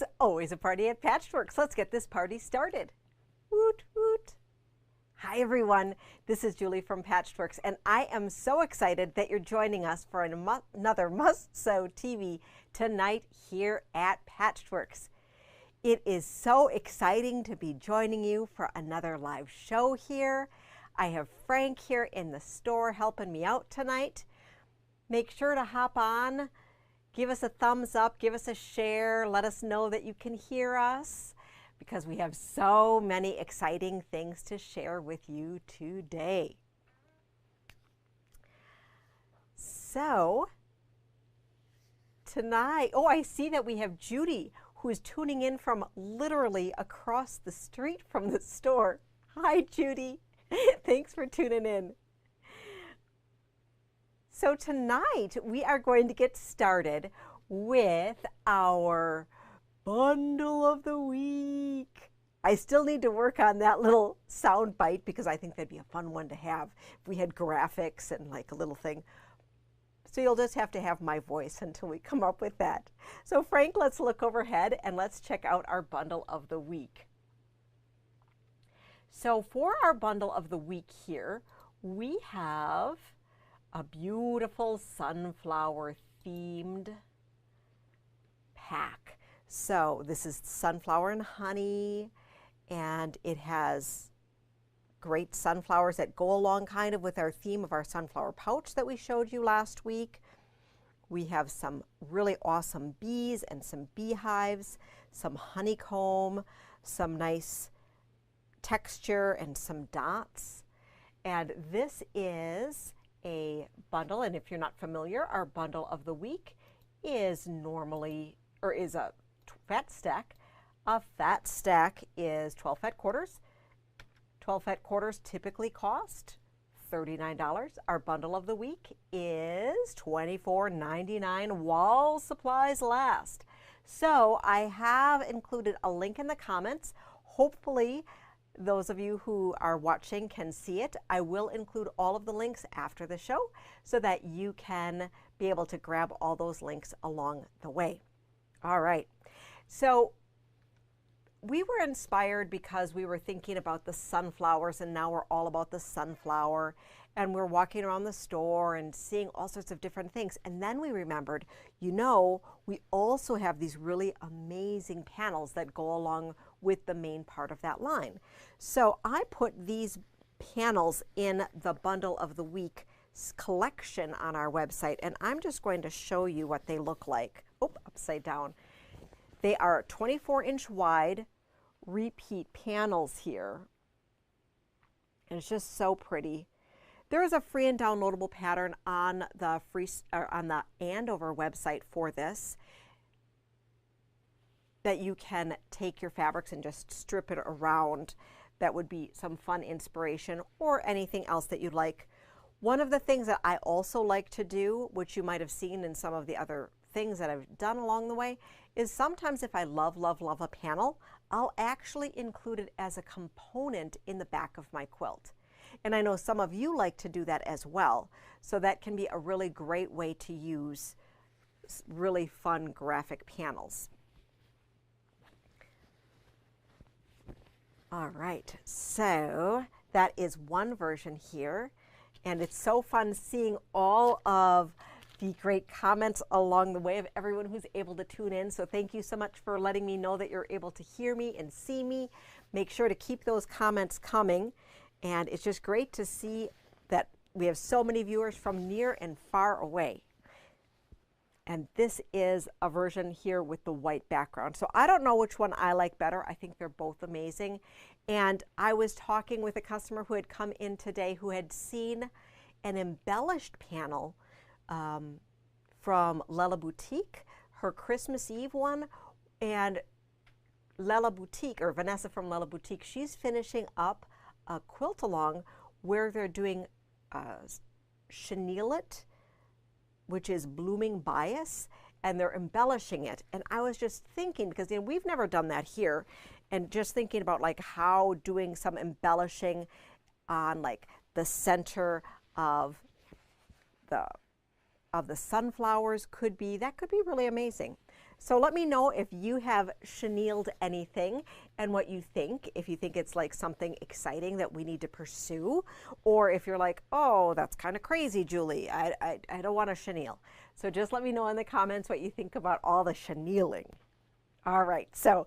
It's always a party at Patchworks. Let's get this party started. Woot woot. Hi everyone, this is Julie from Patchworks, and I am so excited that you're joining us for another Must-Sew TV tonight here at Patchworks. It is so exciting to be joining you for another live show here. I have Frank here in the store helping me out tonight. Make sure to hop on, give us a thumbs up, give us a share, let us know that you can hear us, because we have so many exciting things to share with you today. So tonight, oh, I see that we have Judy, who is tuning in from literally across the street from the store. Hi, Judy. Thanks for tuning in. So tonight we are going to get started with our bundle of the week. I still need to work on that little sound bite because I think that'd be a fun one to have if we had graphics and like a little thing. So you'll just have to have my voice until we come up with that. So Frank, let's look overhead and let's check out our bundle of the week. So for our bundle of the week here, we have a beautiful sunflower themed pack. So this is sunflower and honey, and it has great sunflowers that go along kind of with our theme of our sunflower pouch that we showed you last week. We have some really awesome bees and some beehives, some honeycomb, some nice texture and some dots. And this is a bundle, and if you're not familiar, our bundle of the week is normally, or is a fat stack. A fat stack is 12 fat quarters. 12 fat quarters typically cost $39. Our bundle of the week is $24.99 while supplies last. So I have included a link in the comments. Hopefully those of you who are watching can see it. I will include all of the links after the show so that you can be able to grab all those links along the way. All right. So we were inspired because we were thinking about the sunflowers, and now we're all about the sunflower, and we're walking around the store and seeing all sorts of different things. And then we remembered, you know, we also have these really amazing panels that go along with the main part of that line. So I put these panels in the bundle of the week collection on our website, and I'm just going to show you what they look like. Oh, upside down. They are 24-inch wide repeat panels here, and it's just so pretty. There is a free and downloadable pattern on the Andover website for this that you can take your fabrics and just strip it around. That would be some fun inspiration, or anything else that you'd like. One of the things that I also like to do, which you might have seen in some of the other things that I've done along the way, is sometimes if I love a panel, I'll actually include it as a component in the back of my quilt. And I know some of you like to do that as well. So that can be a really great way to use really fun graphic panels. All right, so that is one version here. And it's so fun seeing all of the great comments along the way of everyone who's able to tune in. So thank you so much for letting me know that you're able to hear me and see me. Make sure to keep those comments coming. And it's just great to see that we have so many viewers from near and far away. And this is a version here with the white background. So I don't know which one I like better. I think they're both amazing. And I was talking with a customer who had come in today who had seen an embellished panel from Lella Boutique, her Christmas Eve one. And Lella Boutique, or Vanessa from Lella Boutique, she's finishing up a quilt along where they're doing chenille, which is blooming bias, and they're embellishing it. And I was just thinking, because you know, we've never done that here, and just thinking about like how doing some embellishing on like the center of the sunflowers could be really amazing. So let me know if you have chenilled anything and what you think, if you think it's like something exciting that we need to pursue, or if you're like, oh, that's kind of crazy, Julie, I don't want to chenille. So just let me know in the comments what you think about all the chenilling. All right, so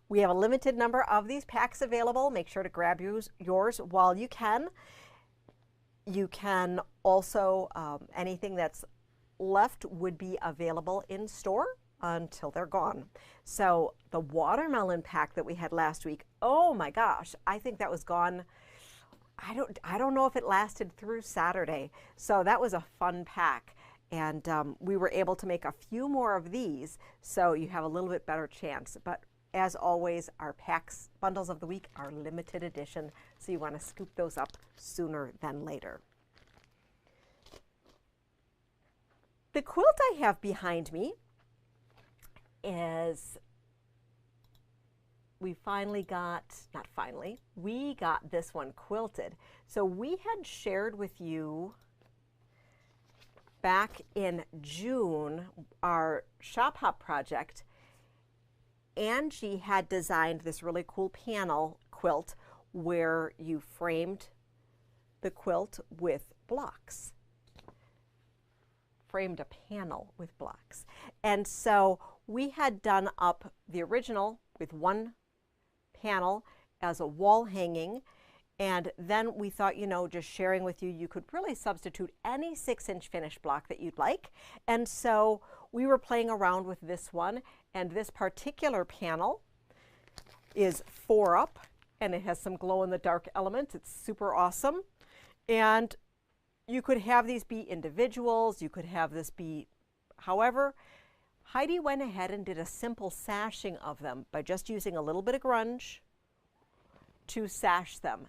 we have a limited number of these packs available. Make sure to grab yours while you can. You can also, anything that's left would be available in store until they're gone. So the watermelon pack that we had last week, oh my gosh, I think that was gone. I don't know if it lasted through Saturday. So that was a fun pack. And we were able to make a few more of these, so you have a little bit better chance. But as always, our packs, bundles of the week, are limited edition, so you want to scoop those up sooner than later. The quilt I have behind me is, we got this one quilted. So we had shared with you back in June our Shop Hop project. Angie had designed this really cool panel quilt where you framed the quilt with blocks. Framed a panel with blocks. And so we had done up the original with one panel as a wall hanging, and then we thought, you know, just sharing with you, you could really substitute any 6-inch finish block that you'd like. And so we were playing around with this one, and this particular panel is 4 up, and it has some glow-in-the-dark elements. It's super awesome. And you could have these be individuals, you could have this be however. Heidi went ahead and did a simple sashing of them by just using a little bit of grunge to sash them.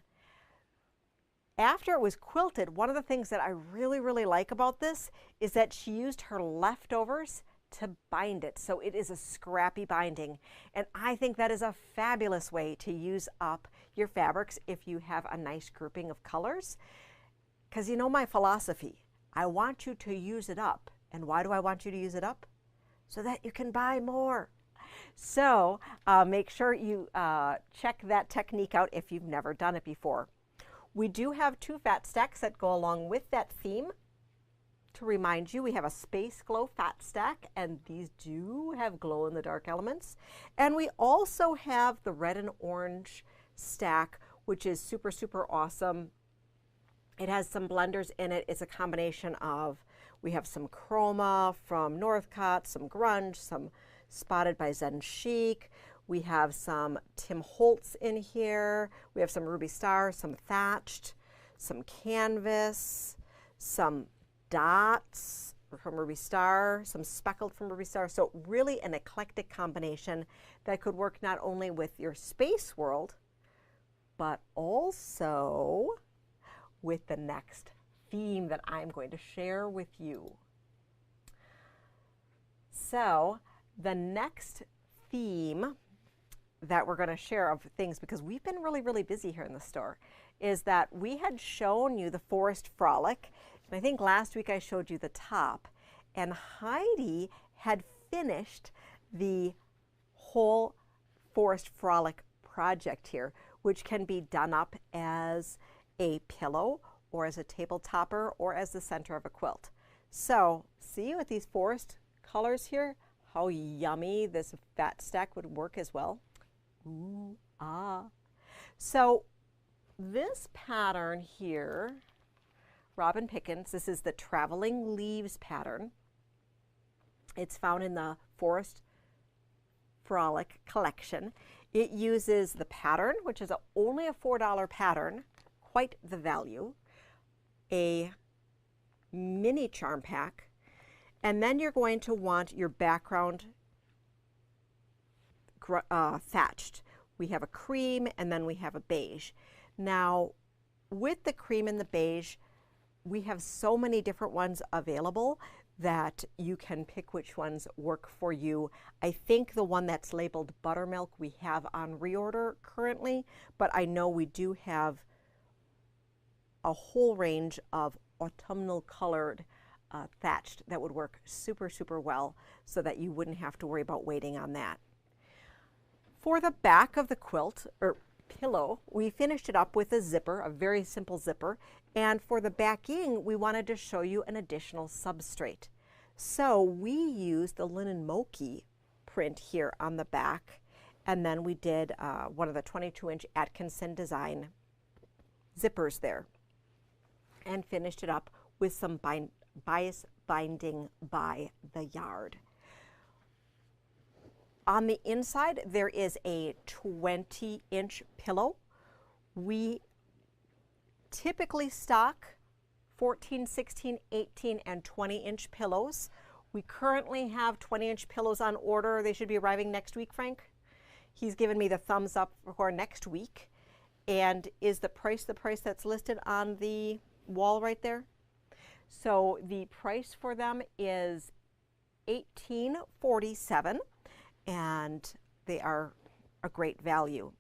After it was quilted, one of the things that I really, really like about this is that she used her leftovers to bind it. So it is a scrappy binding. And I think that is a fabulous way to use up your fabrics if you have a nice grouping of colors. Because you know my philosophy, I want you to use it up. And why do I want you to use it up? So that you can buy more. So make sure you check that technique out if you've never done it before. We do have 2 fat stacks that go along with that theme. To remind you, we have a Space Glow fat stack, and these do have glow-in-the-dark elements. And we also have the red and orange stack, which is super, super awesome. It has some blenders in it. It's a combination of, we have some Chroma from Northcott, some grunge, some Spotted by Zen Chic. We have some Tim Holtz in here. We have some Ruby Star, some Thatched, some Canvas, some Dots from Ruby Star, some Speckled from Ruby Star. So really an eclectic combination that could work not only with your space world, but also with the next theme that I'm going to share with you. So the next theme that we're going to share of things, because we've been really, really busy here in the store, is that we had shown you the Forest Frolic. And I think last week I showed you the top. And Heidi had finished the whole Forest Frolic project here, which can be done up as a pillow or as a table topper or as the center of a quilt. So see with these forest colors here, how yummy this fat stack would work as well. Ooh, ah. So this pattern here, Robin Pickens, this is the Traveling Leaves pattern. It's found in the Forest Frolic collection. It uses the pattern, which is only a $4 pattern, quite the value, a mini charm pack, and then you're going to want your background thatched. We have a cream and then we have a beige. Now with the cream and the beige, we have so many different ones available that you can pick which ones work for you. I think the one that's labeled buttermilk we have on reorder currently, but I know we do have a whole range of autumnal colored thatched that would work super, super well so that you wouldn't have to worry about waiting on that. For the back of the quilt, or pillow, we finished it up with a zipper, a very simple zipper. And for the backing, we wanted to show you an additional substrate. So we used the linen mochi print here on the back. And then we did one of the 22-inch Atkinson design zippers there. And finished it up with some bias binding by the yard. On the inside, there is a 20-inch pillow. We typically stock 14, 16, 18, and 20-inch pillows. We currently have 20-inch pillows on order. They should be arriving next week, Frank. He's given me the thumbs up for next week. And is the price that's listed on the wall right there? So the price for them is $18.47. And they are a great value.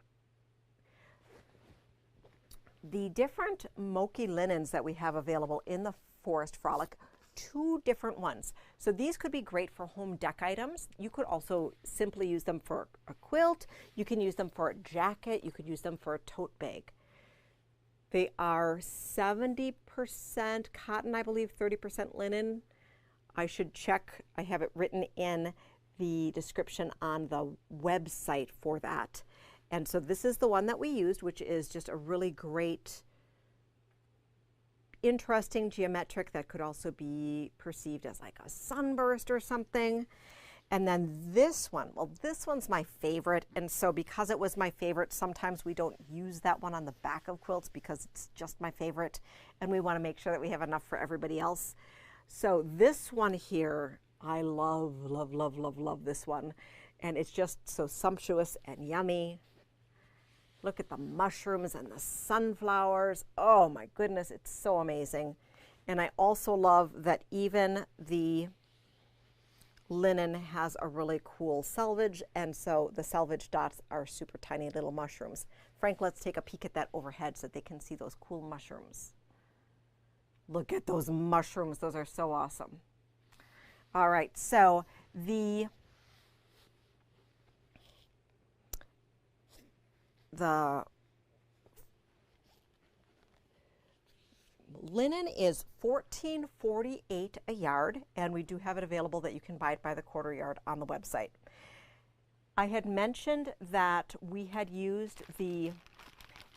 The different Mochi linens that we have available in the Forest Frolic, 2 different ones. So these could be great for home deck items. You could also simply use them for a quilt. You can use them for a jacket. You could use them for a tote bag. They are 70% cotton, I believe, 30% linen. I should check. I have it written in the description on the website for that. And so this is the one that we used, which is just a really great, interesting geometric that could also be perceived as like a sunburst or something. And then this one, well, this one's my favorite. And so because it was my favorite, sometimes we don't use that one on the back of quilts because it's just my favorite. And we want to make sure that we have enough for everybody else. So this one here, I love, love, love, love, love this one. And it's just so sumptuous and yummy. Look at the mushrooms and the sunflowers. Oh my goodness, it's so amazing. And I also love that even the linen has a really cool selvage. And so the selvage dots are super tiny little mushrooms. Frank, let's take a peek at that overhead so that they can see those cool mushrooms. Look at those mushrooms. Those are so awesome. All right, so the linen is $14.48 a yard, and we do have it available that you can buy it by the quarter yard on the website. I had mentioned that we had used the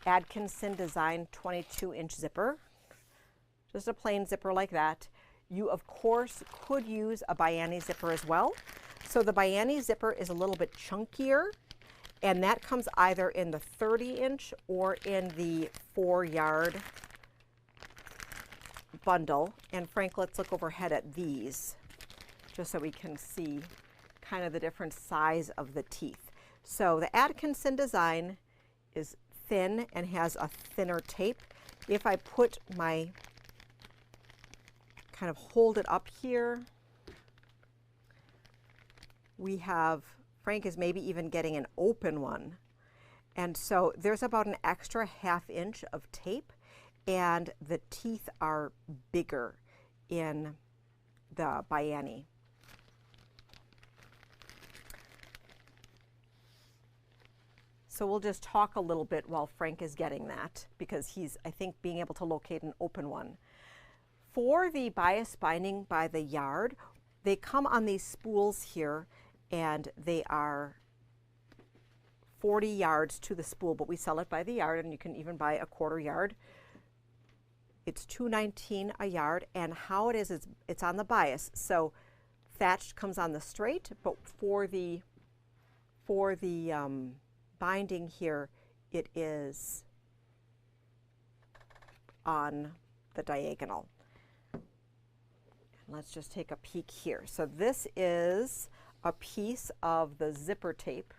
Atkinson Design 22-inch zipper, just a plain zipper like that. You, of course, could use a Biani zipper as well. So the Biani zipper is a little bit chunkier, and that comes either in the 30-inch or in the 4-yard bundle. And Frank, let's look overhead at these, just so we can see kind of the different size of the teeth. So the Atkinson Design is thin and has a thinner tape. If I put my kind of hold it up here, we have, Frank is maybe even getting an open one. And so there's about an extra ½ inch of tape, and the teeth are bigger in the Biani. So we'll just talk a little bit while Frank is getting that, because he's, I think, being able to locate an open one. For the bias binding by the yard, they come on these spools here, and they are 40 yards to the spool, but we sell it by the yard, and you can even buy a quarter yard. It's $2.19 a yard, and how it is it's on the bias. So thatched comes on the straight, but for the binding here, it is on the diagonal. Let's just take a peek here. So this is a piece of the zipper tape.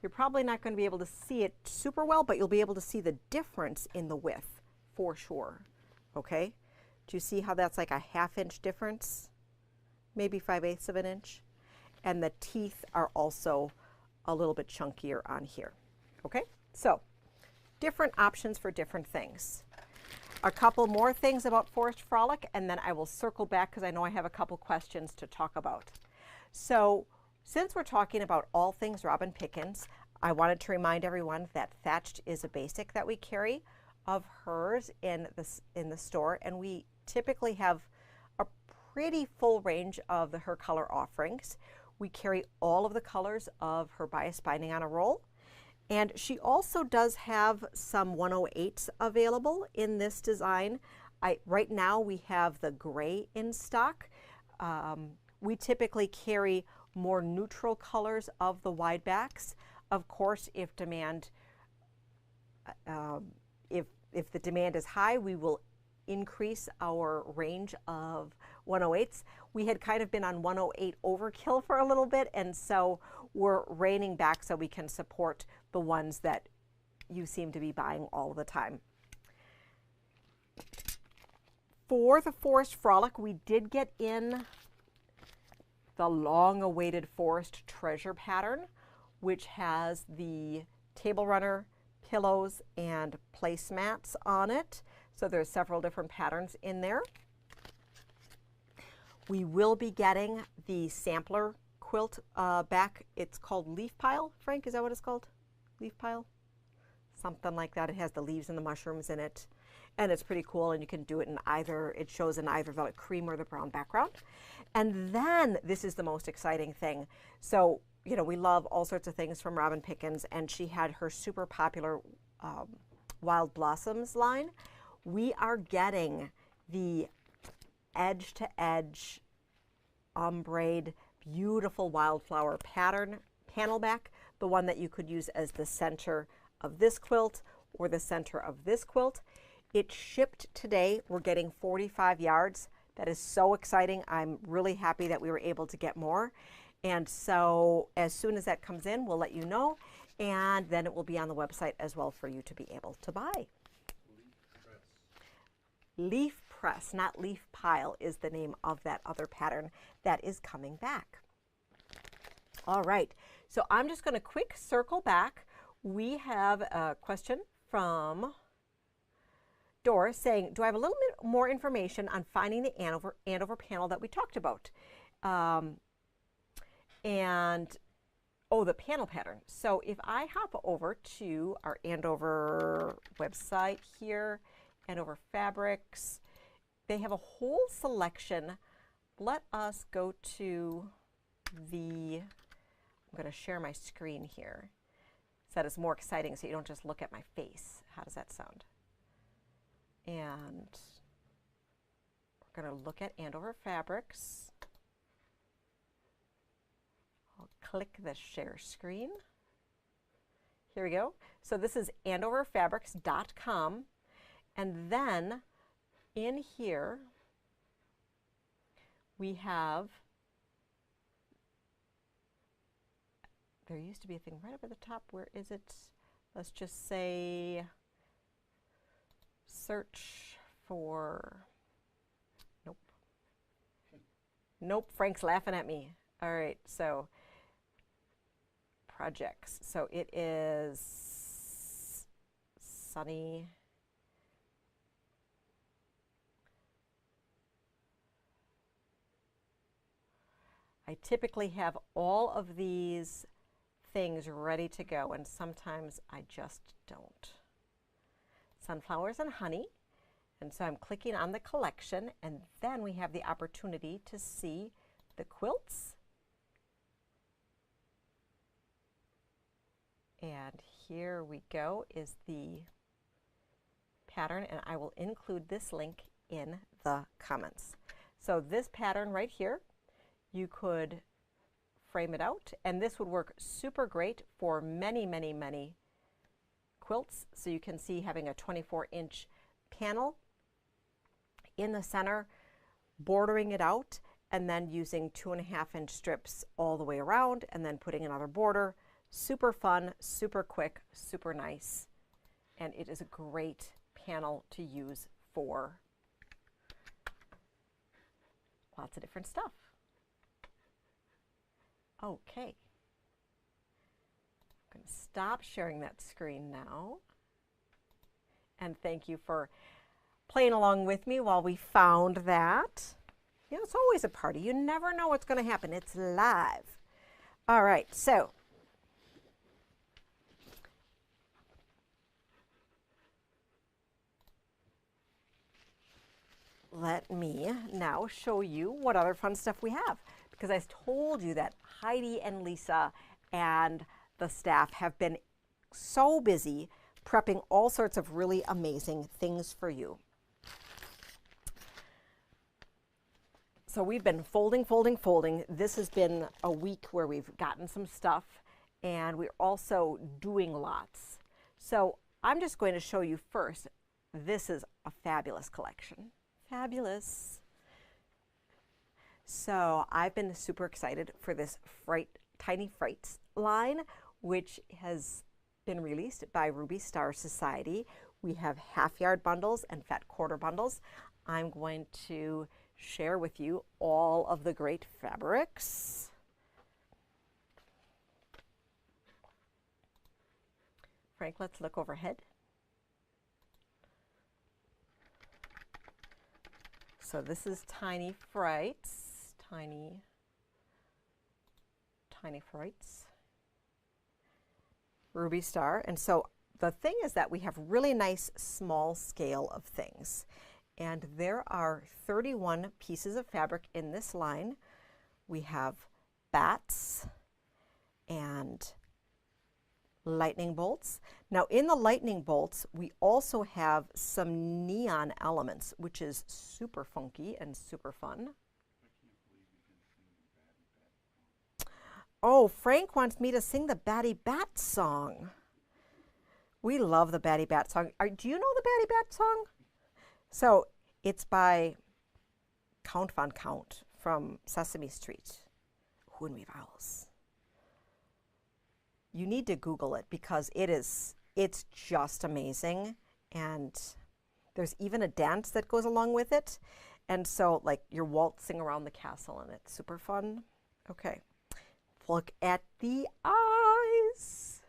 You're probably not going to be able to see it super well, but you'll be able to see the difference in the width for sure. Okay? Do you see how that's like a ½ inch difference? Maybe 5/8 of an inch. And the teeth are also a little bit chunkier on here. Okay? So, different options for different things. a couple more things about Forest Frolic, and then I will circle back because I know I have a couple questions to talk about. So since we're talking about all things Robin Pickens, I wanted to remind everyone that Thatched is a basic that we carry of hers in the store, and we typically have a pretty full range of her color offerings. We carry all of the colors of her bias binding on a roll. And she also does have some 108s available in this design. Right now we have the gray in stock. We typically carry more neutral colors of the wide backs. Of course, if demand, if the demand is high, we will increase our range of 108s. We had kind of been on 108 overkill for a little bit, and so we're reining back so we can support the ones that you seem to be buying all the time. For the Forest Frolic, we did get in the long-awaited Forest Treasure pattern, which has the table runner, pillows, and placemats on it. So there's several different patterns in there. We will be getting the sampler quilt back. It's called Leaf Pile. Frank, is that what it's called? Leaf Pile? Something like that. It has the leaves and the mushrooms in it. And it's pretty cool, and you can do it in either, it shows in either the cream or the brown background. And then this is the most exciting thing. So, you know, we love all sorts of things from Robin Pickens, and she had her super popular Wild Blossoms line. We are getting the edge-to-edge ombre beautiful wildflower pattern panel back, the one that you could use as the center of this quilt or the center of this quilt. It shipped today. We're getting 45 yards. That is so exciting. I'm really happy that we were able to get more. And so as soon as that comes in, we'll let you know. And then it will be on the website as well for you to be able to buy. Leaf Press, not Leaf Pile, is the name of that other pattern that is coming back. All right, so I'm just going to quick circle back. We have a question from Doris saying, do I have a little bit more information on finding the Andover panel that we talked about? The panel pattern. So if I hop over to our Andover website here, Andover Fabrics, they have a whole selection. Let us go to I'm going to share my screen here so that it's more exciting so you don't just look at my face. How does that sound? And we're going to look at Andover Fabrics. I'll click the share screen. Here we go. So this is andoverfabrics.com. And then in here, we have, there used to be a thing right up at the top. Where is it? Let's just say search for, nope. Nope, Frank's laughing at me. All right, so projects. So it is Sunny. I typically have all of these things ready to go, and sometimes I just don't. Sunflowers and Honey, and so I'm clicking on the collection, and then we have the opportunity to see the quilts. And here we go is the pattern, and I will include this link in the comments. So this pattern right here, you could frame it out, and this would work super great for many, many, many quilts. So you can see having a 24-inch panel in the center, bordering it out, and then using 2.5-inch strips all the way around, and then putting another border. Super fun, super quick, super nice, and it is a great panel to use for lots of different stuff. Okay, I'm going to stop sharing that screen now. And thank you for playing along with me while we found that. You know, it's always a party. You never know what's going to happen. It's live. All right, so let me now show you what other fun stuff we have, because I told you that Heidi and Lisa and the staff have been so busy prepping all sorts of really amazing things for you. So we've been folding. This has been a week where we've gotten some stuff, and we're also doing lots. So I'm just going to show you first. This is a fabulous collection. Fabulous. So I've been super excited for this Tiny Frights line, which has been released by Ruby Star Society. We have half-yard bundles and fat quarter bundles. I'm going to share with you all of the great fabrics. Frank, let's look overhead. So this is Tiny Frights, Tiny Frights, Ruby Star. And so the thing is that we have really nice small scale of things. And there are 31 pieces of fabric in this line. We have bats and lightning bolts. Now in the lightning bolts, we also have some neon elements, which is super funky and super fun. Oh, Frank wants me to sing the Batty Bat song. We love the Batty Bat song. Do you know the Batty Bat song? So it's by Count Von Count from Sesame Street. Hoon we vowels. You need to Google it because it's just amazing. And there's even a dance that goes along with it. And so like you're waltzing around the castle and it's super fun. Okay, look at the eyes.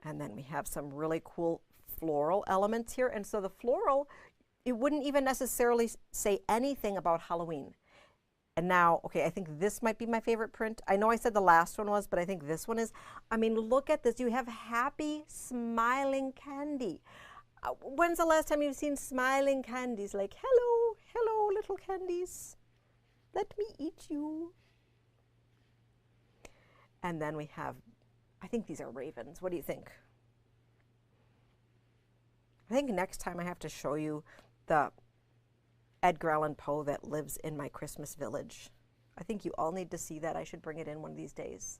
And then we have some really cool floral elements here. And so the floral, it wouldn't even necessarily say anything about Halloween. And now, okay, I think this might be my favorite print. I know I said the last one was, but I think this one is. I mean, look at this. You have happy, smiling candy. When's the last time you've seen smiling candies? Like, hello, hello, little candies. Let me eat you. And then we have, I think these are ravens. What do you think? I think next time I have to show you the Edgar Allan Poe that lives in my Christmas village. I think you all need to see that. I should bring it in one of these days.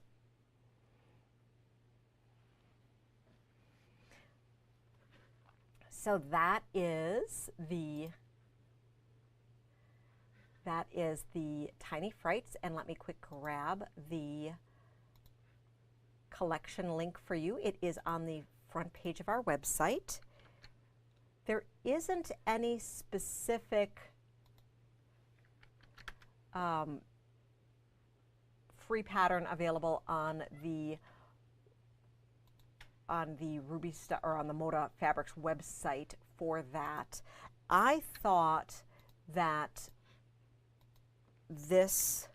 So that is the Tiny Frights, and let me quick grab the collection link for you. It is on the front page of our website. There isn't any specific free pattern available on the Ruby Star or on the Moda Fabrics website for that. I thought that this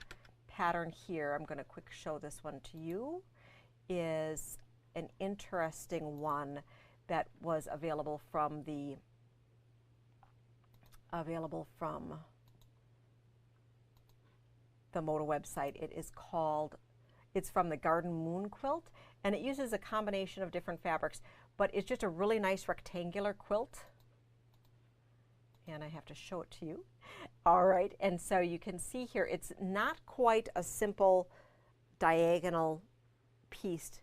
pattern here, I'm going to quick show this one to you, is an interesting that was available from the Moda website. It is called, it's from the Garden Moon quilt, and it uses a combination of different fabrics, but it's just a really nice rectangular quilt. And I have to show it to you. All right, and so you can see here, it's not quite a simple diagonal pieced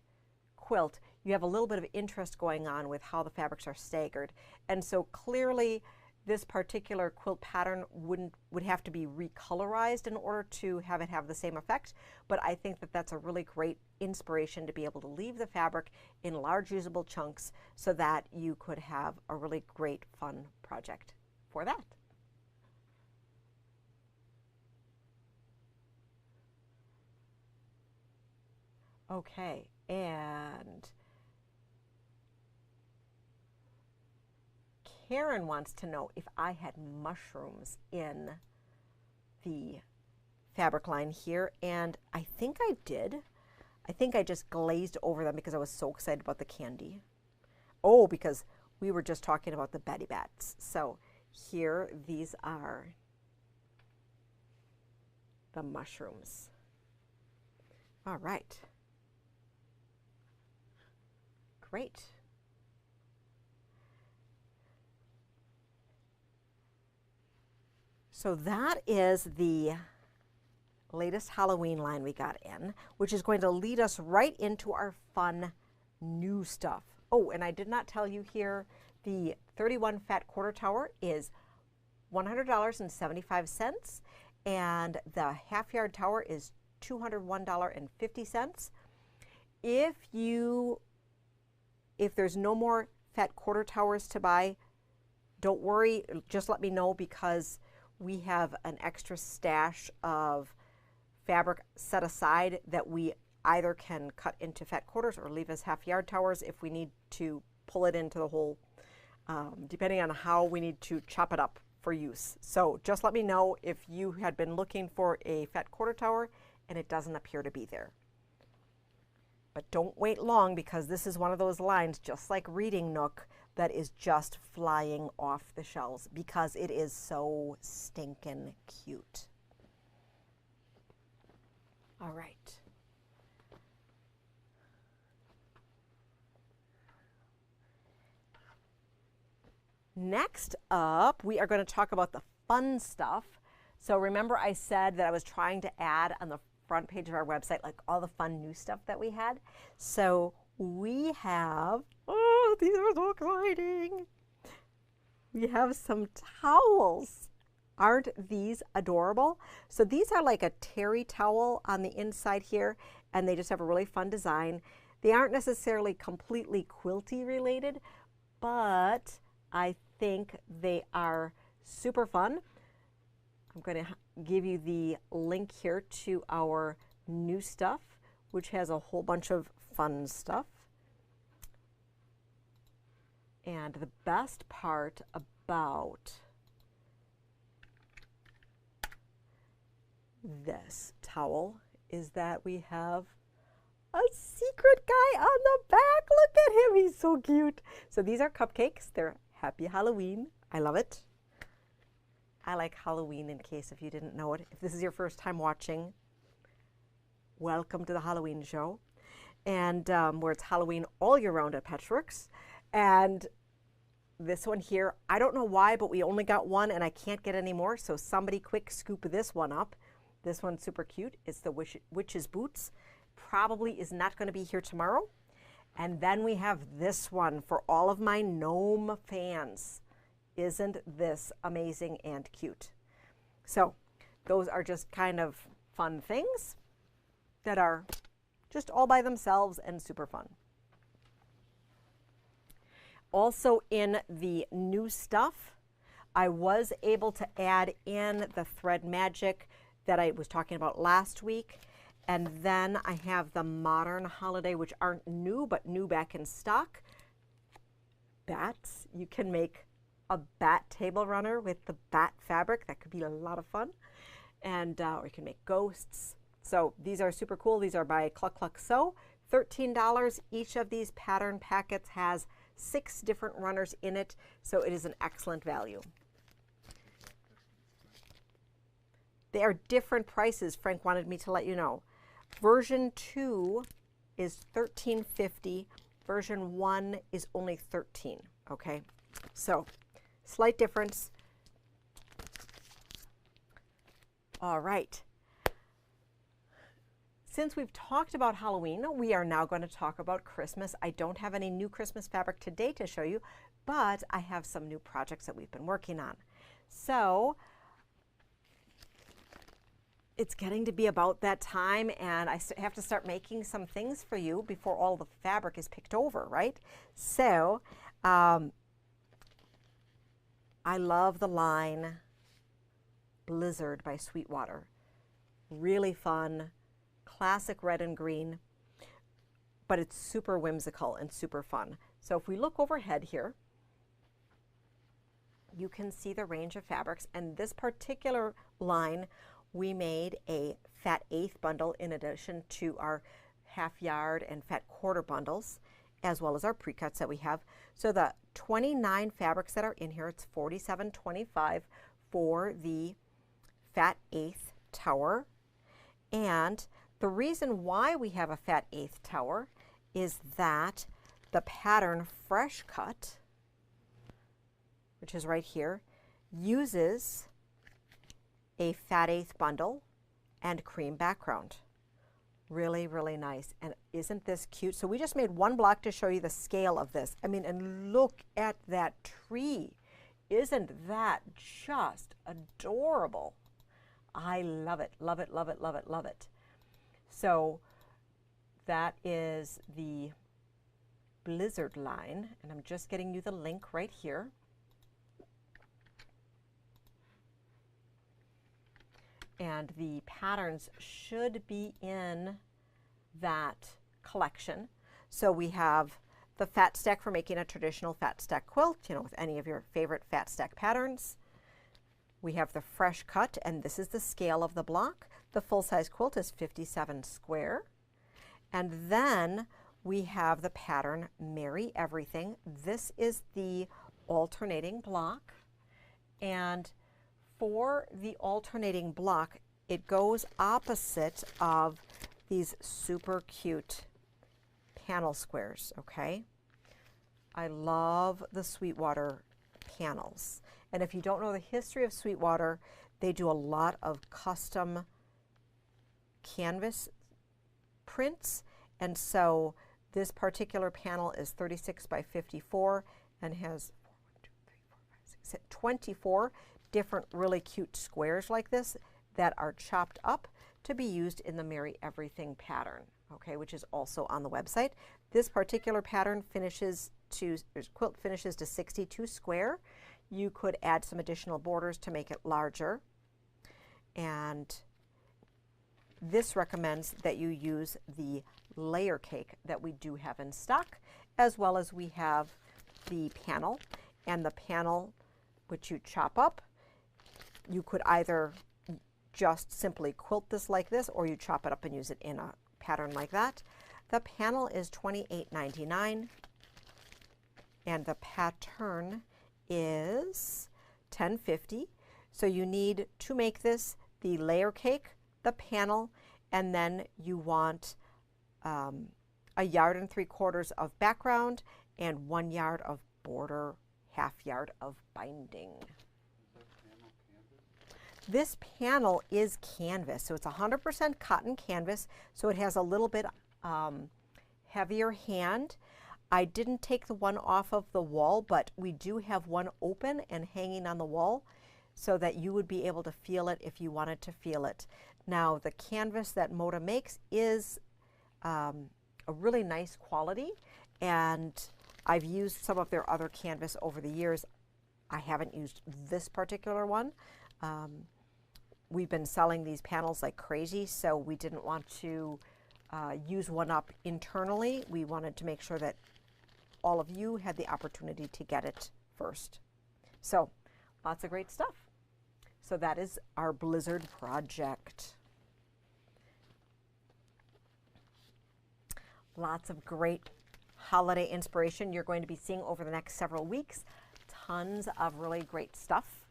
quilt. You have a little bit of interest going on with how the fabrics are staggered. And so clearly this particular quilt pattern would have to be recolorized in order to have it have the same effect. But I think that that's a really great inspiration to be able to leave the fabric in large usable chunks so that you could have a really great fun project for that. Okay, And Karen wants to know if I had mushrooms in the fabric line here, and I think I did. I think I just glazed over them because I was so excited about the candy. Oh, because we were just talking about the Betty Bats. So here, these are the mushrooms. All right. Great. So that is the latest Halloween line we got in, which is going to lead us right into our fun new stuff. Oh, and I did not tell you here, the 31 Fat Quarter Tower is $100.75, and the Half Yard Tower is $201.50. If there's no more Fat Quarter Towers to buy, don't worry, just let me know, because we have an extra stash of fabric set aside that we either can cut into fat quarters or leave as half yard towers if we need to pull it into the whole, depending on how we need to chop it up for use. So just let me know if you had been looking for a fat quarter tower and it doesn't appear to be there. But don't wait long, because this is one of those lines, just like Reading Nook, that is just flying off the shelves because it is so stinking cute. All right. Next up, we are going to talk about the fun stuff. So remember I said that I was trying to add on the front page of our website like all the fun new stuff that we had. So we have, oh, these are so exciting. We have some towels. Aren't these adorable? So these are like a terry towel on the inside here, and they just have a really fun design. They aren't necessarily completely quilty related, but I think they are super fun. I'm going to give you the link here to our new stuff, which has a whole bunch of fun stuff. And the best part about this towel is that we have a secret guy on the back. Look at him, he's so cute. So these are cupcakes. They're Happy Halloween. I love it. I like Halloween, in case if you didn't know it. If this is your first time watching, welcome to the Halloween show. And where it's Halloween all year round at Patchworks. And this one here, I don't know why, but we only got one and I can't get any more. So somebody quick scoop this one up. This one's super cute. It's the Witch's Boots. Probably is not going to be here tomorrow. And then we have this one for all of my gnome fans. Isn't this amazing and cute? So those are just kind of fun things that are just all by themselves and super fun. Also in the new stuff, I was able to add in the Thread Magic that I was talking about last week. And then I have the Modern Holiday, which aren't new, but new back in stock. Bats. You can make a bat table runner with the bat fabric. That could be a lot of fun. And or you can make ghosts. So these are super cool. These are by Cluck Cluck Sew. $13. Each of these pattern packets has 6 different runners in it. So it is an excellent value. They are different prices. Frank wanted me to let you know. Version 2 is $13.50. Version 1 is only $13. Okay, so slight difference. All right. Since we've talked about Halloween, we are now going to talk about Christmas. I don't have any new Christmas fabric today to show you, but I have some new projects that we've been working on. So it's getting to be about that time, and I have to start making some things for you before all the fabric is picked over, right? So I love the line Blizzard by Sweetwater. Really fun, classic red and green. but it's super whimsical and super fun. So if we look overhead here, you can see the range of fabrics, and this particular line, we made a fat eighth bundle in addition to our half yard and fat quarter bundles, as well as our pre-cuts that we have. So the 29 fabrics that are in here, it's $47.25 for the fat eighth tower. And the reason why we have a fat eighth tower is that the pattern Fresh Cut, which is right here, uses a fat eighth bundle and cream background. Really, really nice. And isn't this cute? So we just made one block to show you the scale of this. I mean, and look at that tree. Isn't that just adorable? I love it, love it, love it, love it, love it. So that is the Blizzard line, and I'm just getting you the link right here. And the patterns should be in that collection. So we have the fat stack for making a traditional fat stack quilt, you know, with any of your favorite fat stack patterns. We have the Fresh Cut, and this is the scale of the block. The full-size quilt is 57 square. And then we have the pattern Merry Everything. This is the alternating block. And for the alternating block, it goes opposite of these super cute panel squares, okay? I love the Sweetwater panels. And if you don't know the history of Sweetwater, they do a lot of custom canvas prints. And so this particular panel is 36 by 54 and has 24 different really cute squares like this that are chopped up to be used in the Merry Everything pattern, okay, which is also on the website. This particular pattern quilt finishes to 62 square. You could add some additional borders to make it larger. And this recommends that you use the layer cake that we do have in stock, as well as we have the panel. And the panel, which you chop up, you could either just simply quilt this like this, or you chop it up and use it in a pattern like that. The panel is $28.99, and the pattern is $10.50. So you need to make this the layer cake, the panel, and then you want 1 3/4 yards of background and 1 yard of border, 1/2 yard of binding. This panel is canvas, so it's 100% cotton canvas, so it has a little bit heavier hand. I didn't take the one off of the wall, but we do have one open and hanging on the wall so that you would be able to feel it if you wanted to feel it. Now, the canvas that Moda makes is a really nice quality, and I've used some of their other canvas over the years. I haven't used this particular one. We've been selling these panels like crazy, so we didn't want to use one up internally. We wanted to make sure that all of you had the opportunity to get it first. So lots of great stuff. So that is our Blizzard project. Lots of great holiday inspiration you're going to be seeing over the next several weeks. Tons of really great stuff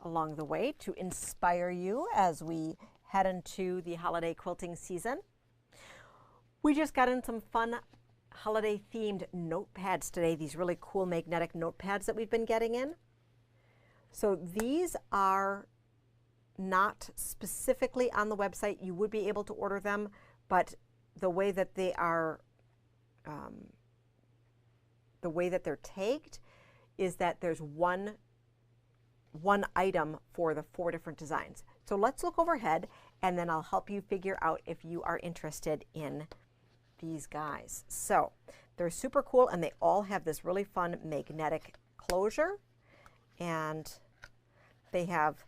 along the way to inspire you as we head into the holiday quilting season. We just got in some fun holiday themed notepads today, these really cool magnetic notepads that we've been getting in. So these are not specifically on the website. You would be able to order them, but the way that they are, the way that they're tagged is that there's one item for the 4 different designs. So let's look overhead, and then I'll help you figure out if you are interested in these guys. So they're super cool, and they all have this really fun magnetic closure, and they have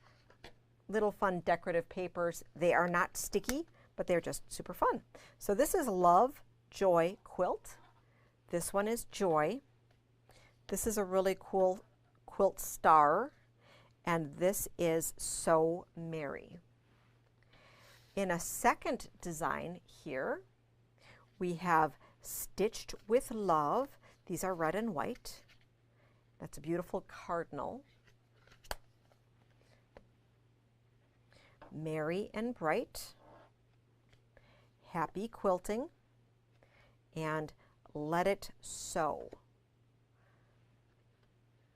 little fun decorative papers. They are not sticky, but they're just super fun. So this is Love Joy quilt. This one is Joy. This is a really cool quilt star, and this is So Merry. In a second design here, we have Stitched with Love. These are red and white. That's a beautiful cardinal. Merry and Bright, Happy Quilting, and Let It Sew.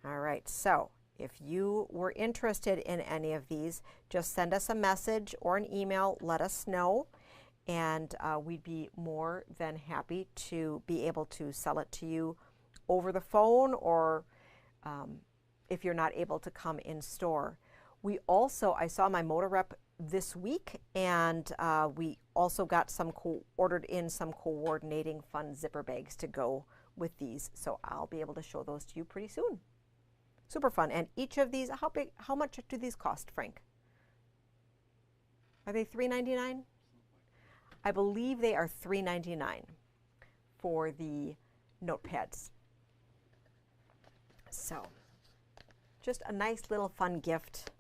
All right, so if you were interested in any of these, just send us a message or an email, let us know, and we'd be more than happy to be able to sell it to you over the phone, or if you're not able to come in store. We also, I saw my Moda Rep this week, and we also got ordered in some coordinating fun zipper bags to go with these, so I'll be able to show those to you pretty soon. Super fun. And each of these, how much do these cost, Frank? Are they $3.99? I believe they are $3.99 for the notepads. So, just a nice little fun gift.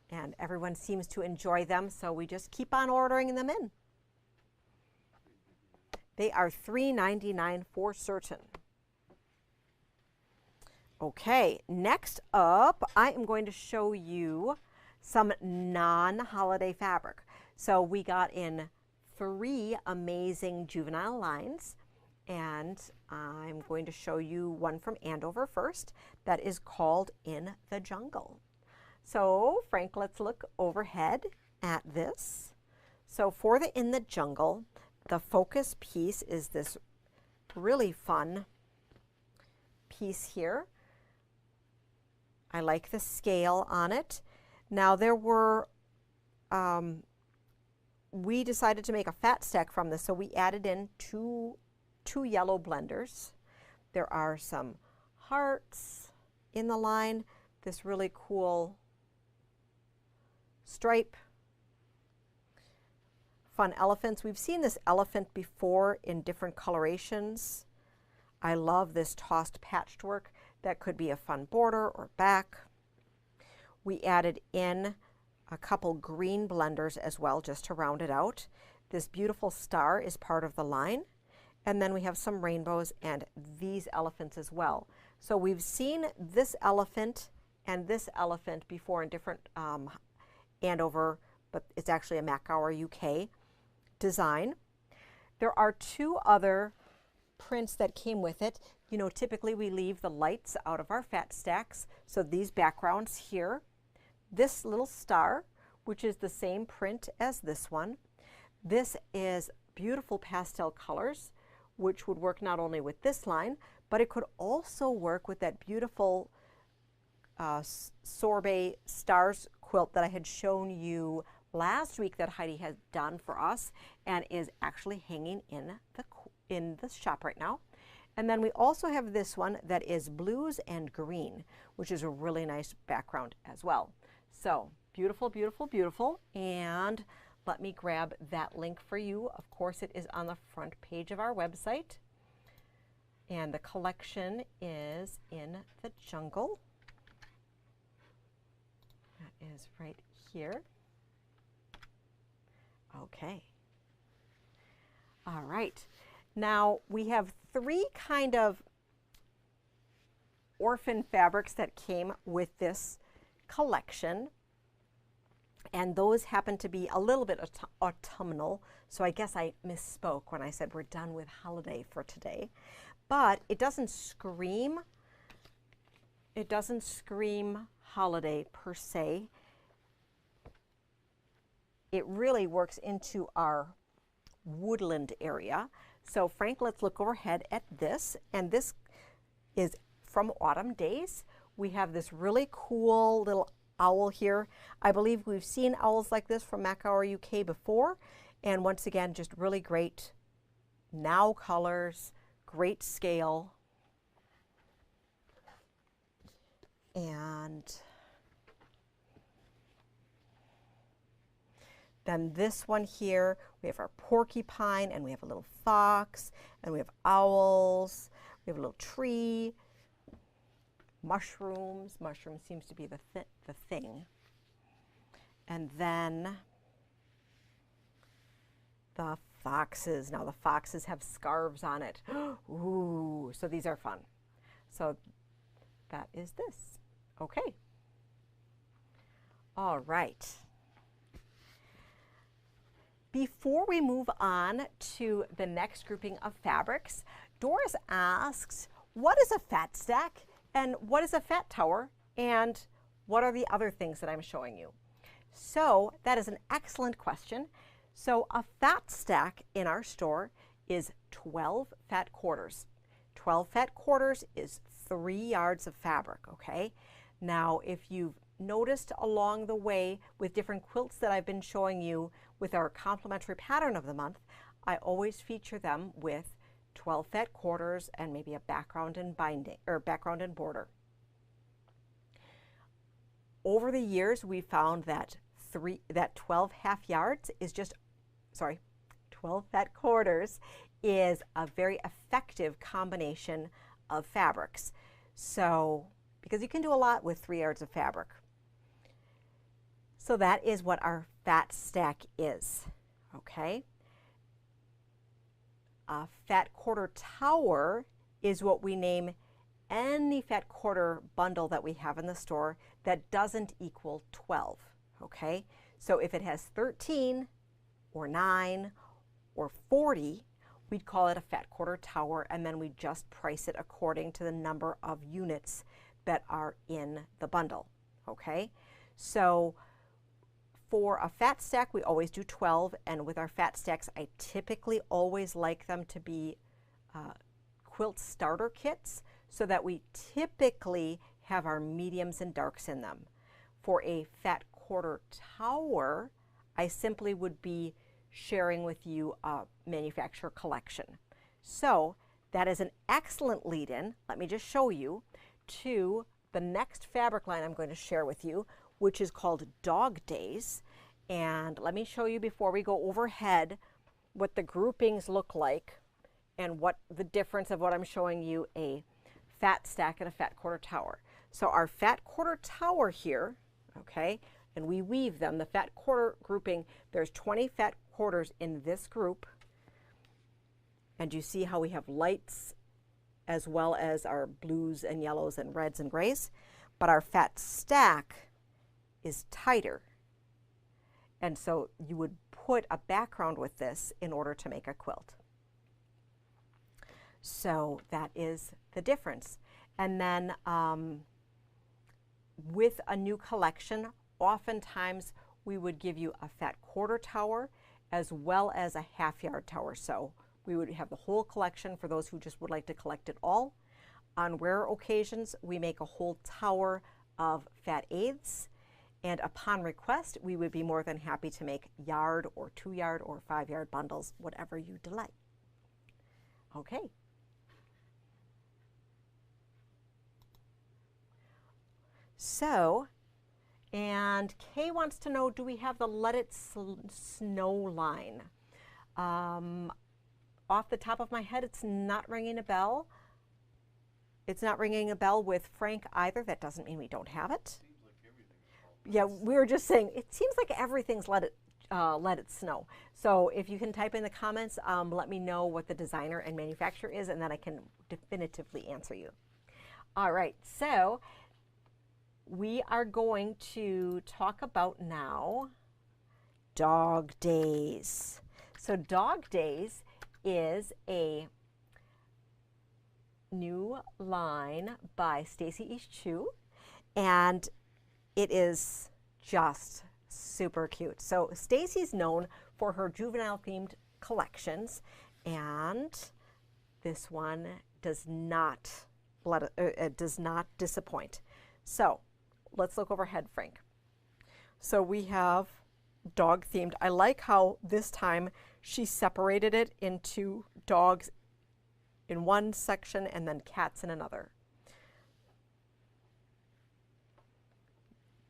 And everyone seems to enjoy them, so we just keep on ordering them in. They are $3.99 for certain. Okay, next up, I am going to show you some non-holiday fabric. So we got in 3 amazing juvenile lines, and I'm going to show you one from Andover first that is called In the Jungle. So Frank, let's look overhead at this. So for the In the Jungle, the focus piece is this really fun piece here. I like the scale on it. Now there were, we decided to make a fat stack from this, so we added in two yellow blenders. There are some hearts in the line, this really cool stripe, fun elephants. We've seen this elephant before in different colorations. I love this tossed patchwork. That could be a fun border or back. We added in a couple green blenders as well, just to round it out. This beautiful star is part of the line. And then we have some rainbows and these elephants as well. So we've seen this elephant and this elephant before in different Andover, but it's actually a Macower UK design. There are 2 other prints that came with it. You know, typically we leave the lights out of our fat stacks. So these backgrounds here, this little star, which is the same print as this one. This is beautiful pastel colors, which would work not only with this line, but it could also work with that beautiful sorbet stars quilt that I had shown you last week that Heidi has done for us and is actually hanging in the shop right now. And then we also have this one that is blues and green, which is a really nice background as well. So beautiful, beautiful, beautiful. And let me grab that link for you. Of course, it is on the front page of our website. And the collection is In the Jungle. That is right here. Okay. All right. Now we have 3 kind of orphan fabrics that came with this collection, and those happen to be a little bit autumnal, so I guess I misspoke when I said we're done with holiday for today. But it doesn't scream holiday per se. It really works into our woodland area. So Frank, let's look overhead at this, and this is from Autumn Days. We have this really cool little owl here. I believe we've seen owls like this from Macower UK before, and once again, just really great now colors, great scale, and Then this one here, we have our porcupine, and we have a little fox, and we have owls, we have a little tree, mushrooms. Mushroom seems to be the thing. And then the foxes. Now the foxes have scarves on it. Ooh, so these are fun. So that is this. Okay. All right. Before we move on to the next grouping of fabrics, Doris asks, what is a fat stack and what is a fat tower and what are the other things that I'm showing you? So that is an excellent question. So a fat stack in our store is 12 fat quarters. 12 fat quarters is 3 yards of fabric, okay? Now, if you've noticed along the way with different quilts that I've been showing you with our complimentary pattern of the month, I always feature them with 12 fat quarters and maybe a background and binding or background and border. Over the years, we found that 12 half yards is 12 fat quarters is a very effective combination of fabrics. So, because you can do a lot with 3 yards of fabric. So that is what our fat stack is, okay? A fat quarter tower is what we name any fat quarter bundle that we have in the store that doesn't equal 12, okay? So if it has 13 or 9 or 40, we'd call it a fat quarter tower, and then we just price it according to the number of units that are in the bundle, okay? So for a fat stack, we always do 12, and with our fat stacks, I typically always like them to be quilt starter kits so that we typically have our mediums and darks in them. For a fat quarter tower, I simply would be sharing with you a manufacturer collection. So that is an excellent lead-in. Let me just show you to the next fabric line I'm going to share with you, which is called Dog Days. And let me show you before we go overhead what the groupings look like and what the difference of what I'm showing you, a fat stack and a fat quarter tower. So our fat quarter tower here, okay, and we weave them, the fat quarter grouping, there's 20 fat quarters in this group. And you see how we have lights as well as our blues and yellows and reds and grays. But our fat stack is tighter. And so you would put a background with this in order to make a quilt. So that is the difference. And then with a new collection, oftentimes we would give you a fat quarter tower as well as a half yard tower. So we would have the whole collection for those who just would like to collect it all. On rare occasions, we make a whole tower of fat eighths. And upon request, we would be more than happy to make yard or 2 yard or 5 yard bundles, whatever you delight. Okay. So, and Kay wants to know, do we have the Let It Snow line? Off the top of my head, it's not ringing a bell. It's not ringing a bell with Frank either. That doesn't mean we don't have it. Yeah, we were just saying, it seems like everything's Let It Snow. So if you can type in the comments, let me know what the designer and manufacturer is, and then I can definitively answer you. All right, so we are going to talk about now Dog Days. So Dog Days is a new line by Stacy East Chu, and it is just super cute. So Stacy's known for her juvenile themed collections, and this one does not disappoint. So let's look overhead, Frank. So we have dog themed. I like how this time she separated it into dogs in one section and then cats in another.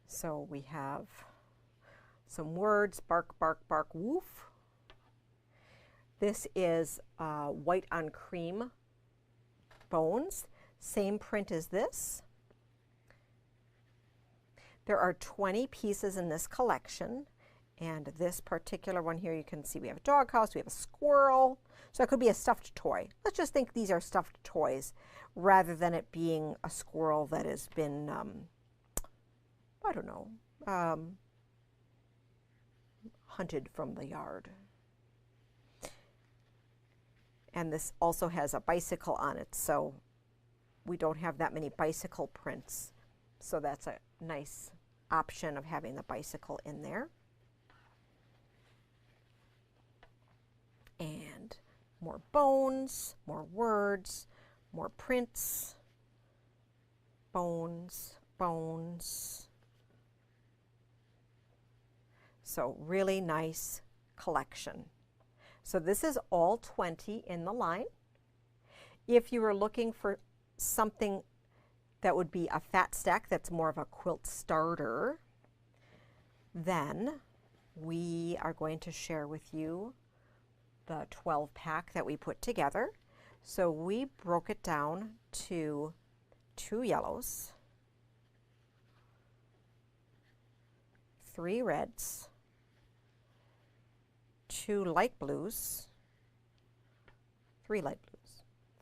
So we have some words, bark, bark, bark, woof. This is white on cream bones. Same print as this. There are 20 pieces in this collection. And this particular one here, you can see we have a doghouse, we have a squirrel. So it could be a stuffed toy. Let's just think these are stuffed toys rather than it being a squirrel that has been, I don't know, hunted from the yard. And this also has a bicycle on it, so we don't have that many bicycle prints. So that's a nice option of having the bicycle in there. And more bones, more words, more prints, bones, bones. So really nice collection. So this is all 20 in the line. If you were looking for something that would be a fat stack that's more of a quilt starter, then we are going to share with you the 12 pack that we put together. So we broke it down to 2 yellows, 3 reds, 2 light blues, 3 light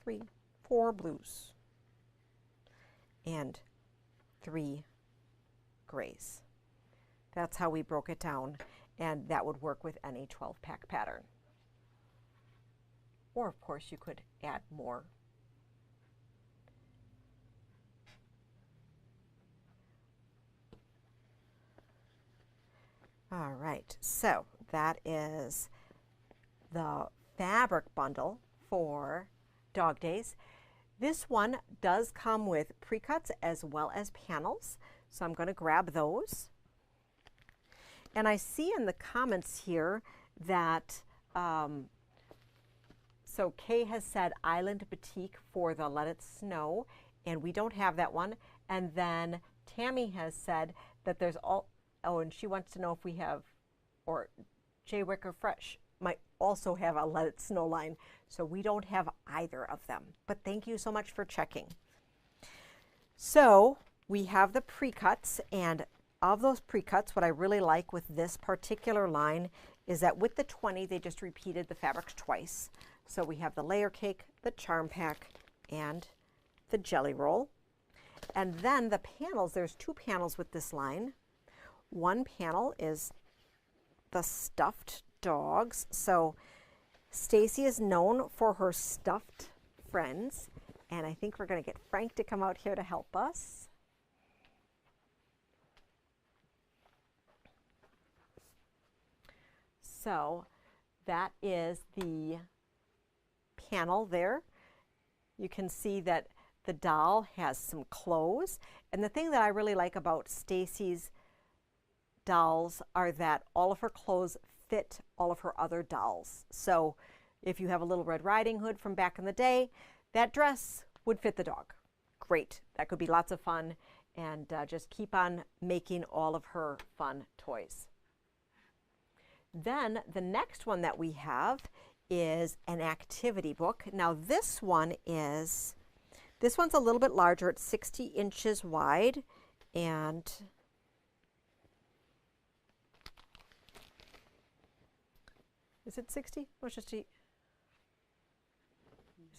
blues, 4 blues, and 3 grays. That's how we broke it down, and that would work with any 12-pack pattern. Or, of course, you could add more. All right, so that is the fabric bundle for Dog Days. This one does come with pre-cuts as well as panels, so I'm going to grab those. And I see in the comments here that so Kay has said Island Batik for the Let It Snow, and we don't have that one. And then Tammy has said that there's all, oh, and she wants to know if we have, or J. Wicker Fresh might also have a Let It Snow line. So we don't have either of them. But thank you so much for checking. So we have the pre-cuts, and of those pre-cuts, what I really like with this particular line is that with the 20, they just repeated the fabrics twice. So we have the layer cake, the charm pack, and the jelly roll. And then the panels, there's 2 panels with this line. One panel is the stuffed dogs. So Stacy is known for her stuffed friends. And I think we're going to get Frank to come out here to help us. So that is the panel there. You can see that the doll has some clothes. And the thing that I really like about Stacy's dolls are that all of her clothes fit all of her other dolls. So if you have a Little Red Riding Hood from back in the day, that dress would fit the dog. Great. That could be lots of fun. And just keep on making all of her fun toys. Then the next one that we have is an activity book. Now this one's a little bit larger. It's 60 inches wide, and is it 60? Oh, it's just a, is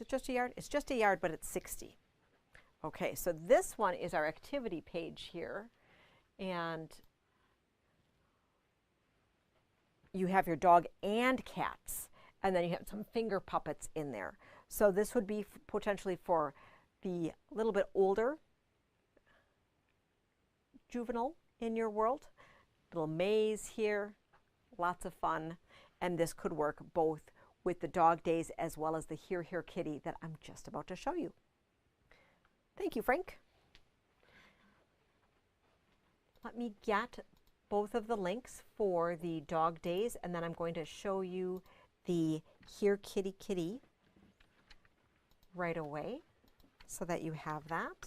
it just a yard? It's just a yard, but it's 60. Okay, so this one is our activity page here, and you have your dog and cats, and then you have some finger puppets in there. So this would be potentially for the little bit older juvenile in your world. Little maze here, lots of fun. And this could work both with the Dog Days as well as the Here Here Kitty that I'm just about to show you. Thank you, Frank. Let me get both of the links for the Dog Days, and then I'm going to show you the Here Kitty Kitty right away so that you have that.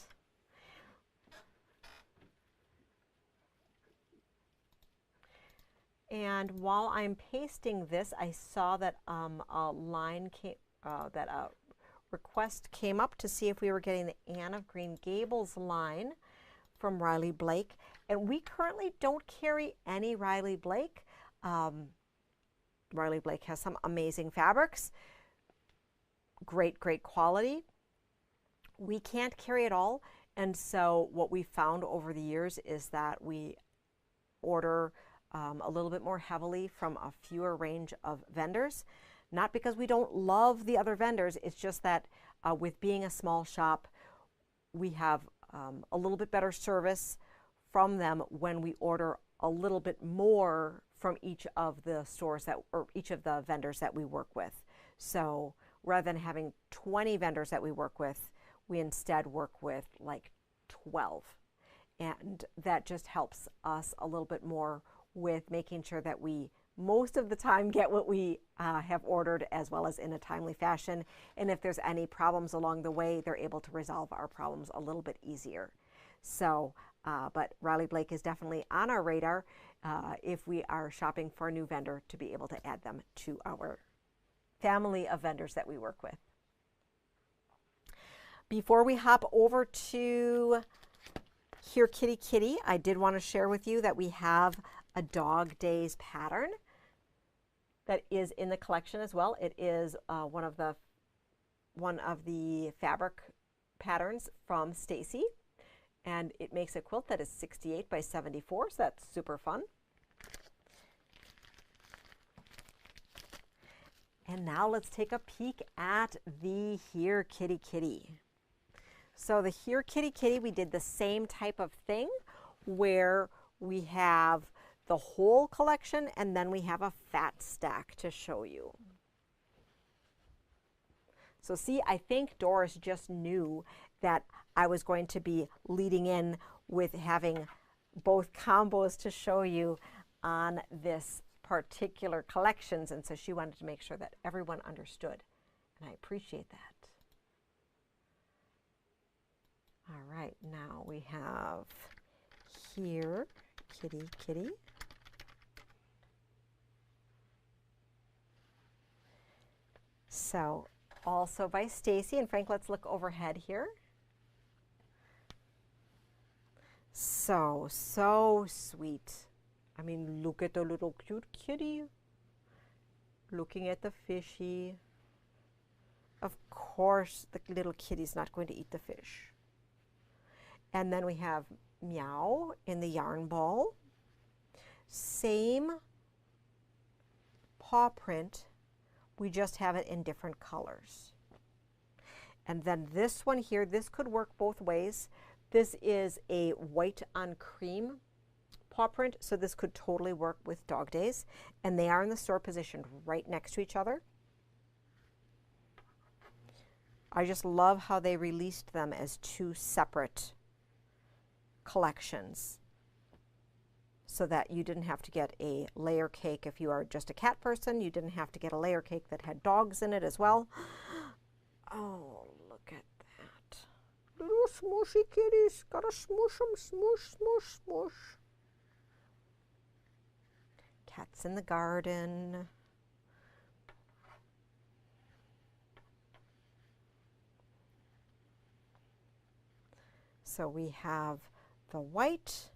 And while I'm pasting this, I saw that a line came, that a request came up to see if we were getting the Anne of Green Gables line from Riley Blake. And we currently don't carry any Riley Blake. Riley Blake has some amazing fabrics, great quality. We can't carry it all. And so what we found over the years is that we order a little bit more heavily from a fewer range of vendors. Not because we don't love the other vendors, it's just that with being a small shop, we have a little bit better service from them when we order a little bit more from each of the stores that, or each of the vendors that we work with. So rather than having 20 vendors that we work with, we instead work with like 12. And that just helps us a little bit more with making sure that we most of the time get what we have ordered, as well as in a timely fashion. And if there's any problems along the way, they're able to resolve our problems a little bit easier. So, but Riley Blake is definitely on our radar if we are shopping for a new vendor, to be able to add them to our family of vendors that we work with. Before we hop over to Here Kitty Kitty, I did want to share with you that we have a Dog Days pattern that is in the collection as well. It is one of the fabric patterns from Stacy, and it makes a quilt that is 68 by 74, so that's super fun. And now let's take a peek at the Here Kitty Kitty. So the Here Kitty Kitty, we did the same type of thing where we have the whole collection and then we have a fat stack to show you. So see, I think Doris just knew that I was going to be leading in with having both combos to show you on this particular collections, and so she wanted to make sure that everyone understood, and I appreciate that. All right, now we have Here Kitty Kitty. So also by Stacy, and Frank, let's look overhead here. So sweet. I mean, look at the little cute kitty looking at the fishy. Of course, the little kitty's not going to eat the fish. And then we have Meow in the yarn ball. Same paw print, we just have it in different colors. And then this one here, this could work both ways. This is a white on cream paw print, so this could totally work with Dog Days. And they are in the store positioned right next to each other. I just love how they released them as two separate collections, so that you didn't have to get a layer cake if you are just a cat person. You didn't have to get a layer cake that had dogs in it as well. Oh, look at that. Little smooshy kitties. Gotta smoosh them, smoosh, smoosh, smoosh. Cats in the garden. So we have the white,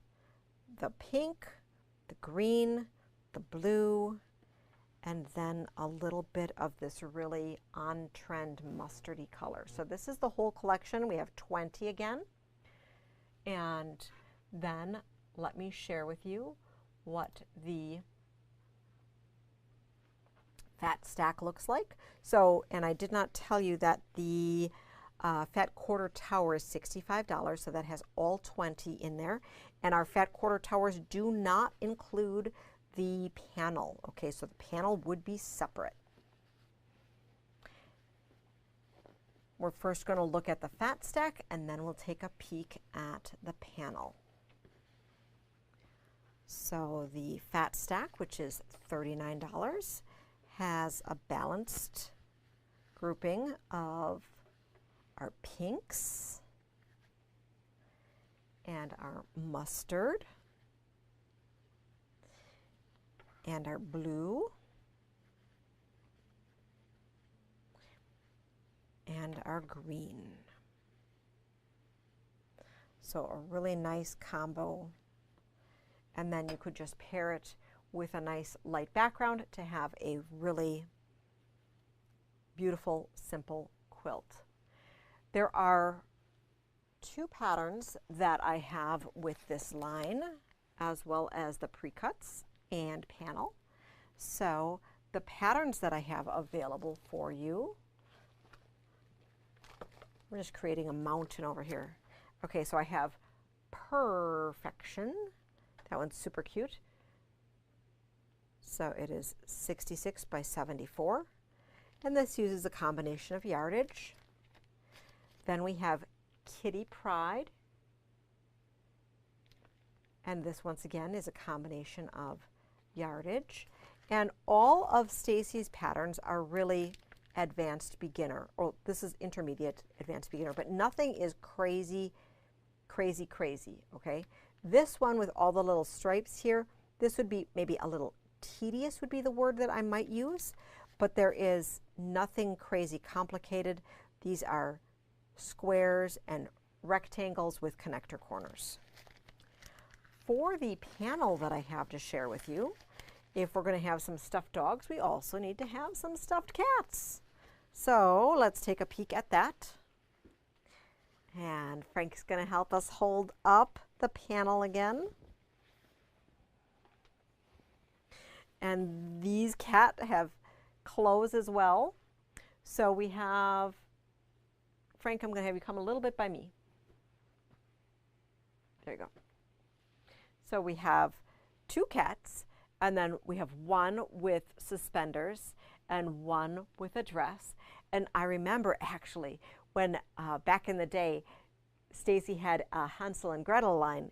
the pink, the green, the blue, and then a little bit of this really on-trend mustardy color. So this is the whole collection. We have 20 again. And then let me share with you what the fat stack looks like. So, and I did not tell you that the Fat Quarter Tower is $65, so that has all 20 in there. And our Fat Quarter Towers do not include the panel. Okay, so the panel would be separate. We're first going to look at the fat stack, and then we'll take a peek at the panel. So the fat stack, which is $39, has a balanced grouping of our pinks and our mustard and our blue, and our green. So a really nice combo. And then you could just pair it with a nice light background to have a really beautiful, simple quilt. There are two patterns that I have with this line, as well as the pre-cuts and panel. So the patterns that I have available for you, we're just creating a mountain over here. Okay, so I have Perfection. That one's super cute. So it is 66 by 74. And this uses a combination of yardage. Then we have Kitty Pride. And this once again is a combination of yardage. And all of Stacy's patterns are really advanced beginner. Or this is intermediate advanced beginner, but nothing is crazy, okay? This one with all the little stripes here, this would be maybe a little tedious would be the word that I might use, but there is nothing crazy complicated. These are squares and rectangles with connector corners. For the panel that I have to share with you, if we're going to have some stuffed dogs, we also need to have some stuffed cats. So let's take a peek at that. And Frank's going to help us hold up the panel again. And these cat have clothes as well. So we have, Frank, I'm going to have you come a little bit by me. There you go. So we have two cats, and then we have one with suspenders and one with a dress. And I remember actually when back in the day, Stacy had a Hansel and Gretel line.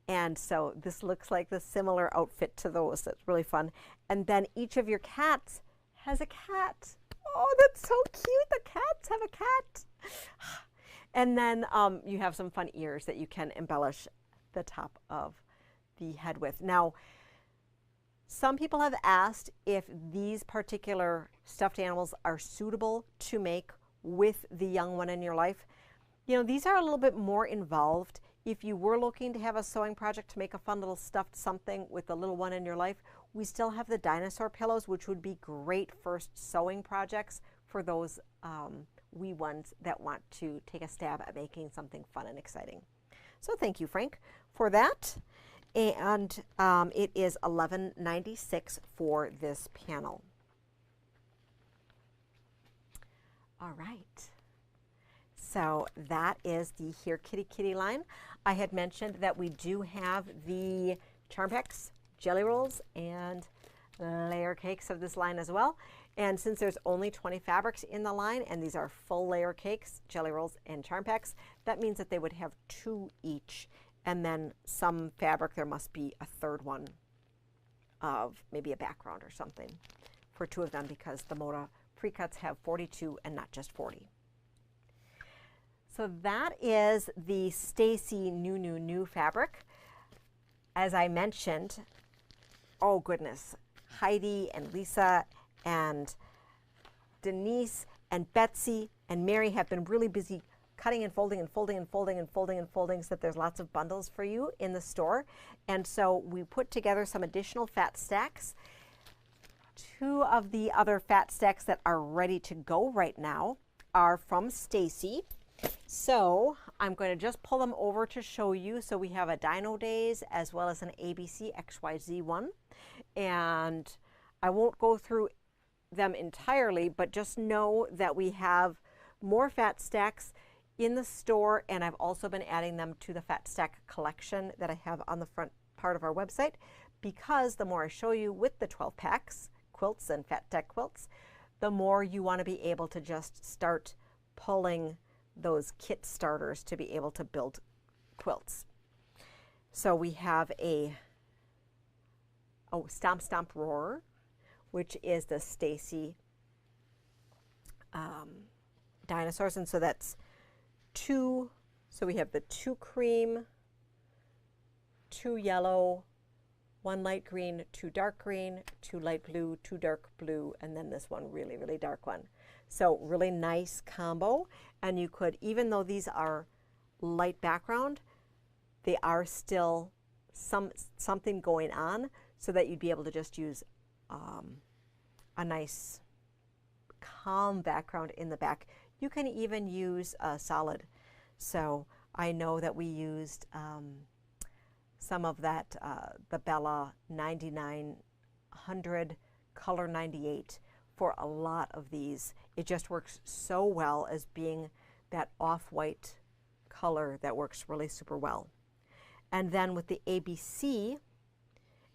And so this looks like the similar outfit to those. That's really fun. And then each of your cats has a cat. Oh, that's so cute. The cats have a cat. And then you have some fun ears that you can embellish the top of the head with. Now, some people have asked if these particular stuffed animals are suitable to make with the young one in your life. You know, these are a little bit more involved. If you were looking to have a sewing project to make a fun little stuffed something with the little one in your life, we still have the dinosaur pillows, which would be great first sewing projects for those wee ones that want to take a stab at making something fun and exciting. So thank you, Frank, for that. And it is $11.96 for this panel. All right. So that is the Here Kitty Kitty line. I had mentioned that we do have the Charm Packs, Jelly Rolls, and layer cakes of this line as well. And since there's only 20 fabrics in the line, and these are full layer cakes, Jelly Rolls, and Charm Packs, that means that they would have 2 each. And then some fabric, there must be a third one of maybe a background or something for 2 of them, because the Moda pre-cuts have 42 and not just 40. So that is the Stacy New fabric. As I mentioned, oh goodness, Heidi and Lisa and Denise and Betsy and Mary have been really busy cutting and folding and folding and folding and folding and folding, so that there's lots of bundles for you in the store. And so we put together some additional fat stacks. 2 of the other fat stacks that are ready to go right now are from Stacy. So I'm going to just pull them over to show you. So we have a Dino Days as well as an ABC XYZ one. And I won't go through them entirely, but just know that we have more fat stacks in the store, and I've also been adding them to the fat stack collection that I have on the front part of our website, because the more I show you with the 12 packs, quilts and fat stack quilts, the more you want to be able to just start pulling those kit starters to be able to build quilts. So we have a Stomp Stomp Roar, which is the Stacy dinosaurs, and so that's 2, so we have the 2 cream, 2 yellow, one light green, two dark green, two light blue, two dark blue, and then this one really, really dark one. So really nice combo. And you could, even though these are light background, they are still something going on, so that you'd be able to just use a nice calm background in the back. You can even use a solid. So I know that we used some of that, the Bella 9900 Color 98 for a lot of these. It just works so well as being that off-white color that works really super well. And then with the ABC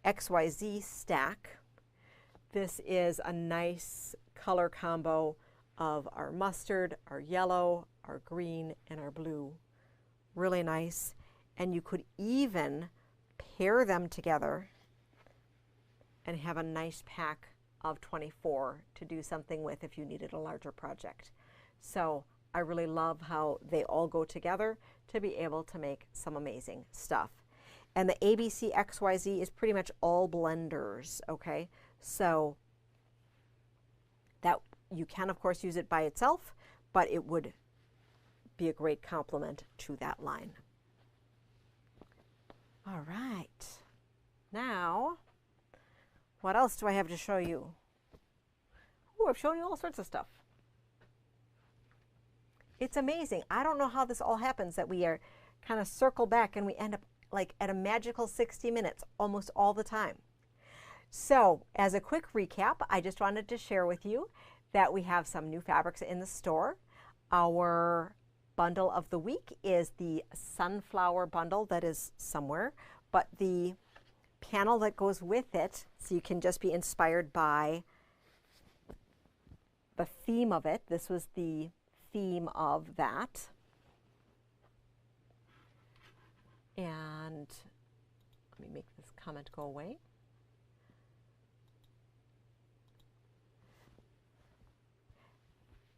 XYZ stack, this is a nice color combo of our mustard, our yellow, our green, and our blue. Really nice. And you could even pair them together and have a nice pack of 24 to do something with if you needed a larger project. So I really love how they all go together to be able to make some amazing stuff. And the ABC XYZ is pretty much all blenders, okay? So that you can, of course, use it by itself, but it would be a great complement to that line. All right. Now, what else do I have to show you? Oh, I've shown you all sorts of stuff. It's amazing. I don't know how this all happens, that we are kind of circle back and we end up like at a magical 60 minutes almost all the time. So as a quick recap, I just wanted to share with you that we have some new fabrics in the store. Our bundle of the week is the sunflower bundle that is somewhere, but the panel that goes with it, so you can just be inspired by the theme of it. This was the theme of that. And let me make this comment go away.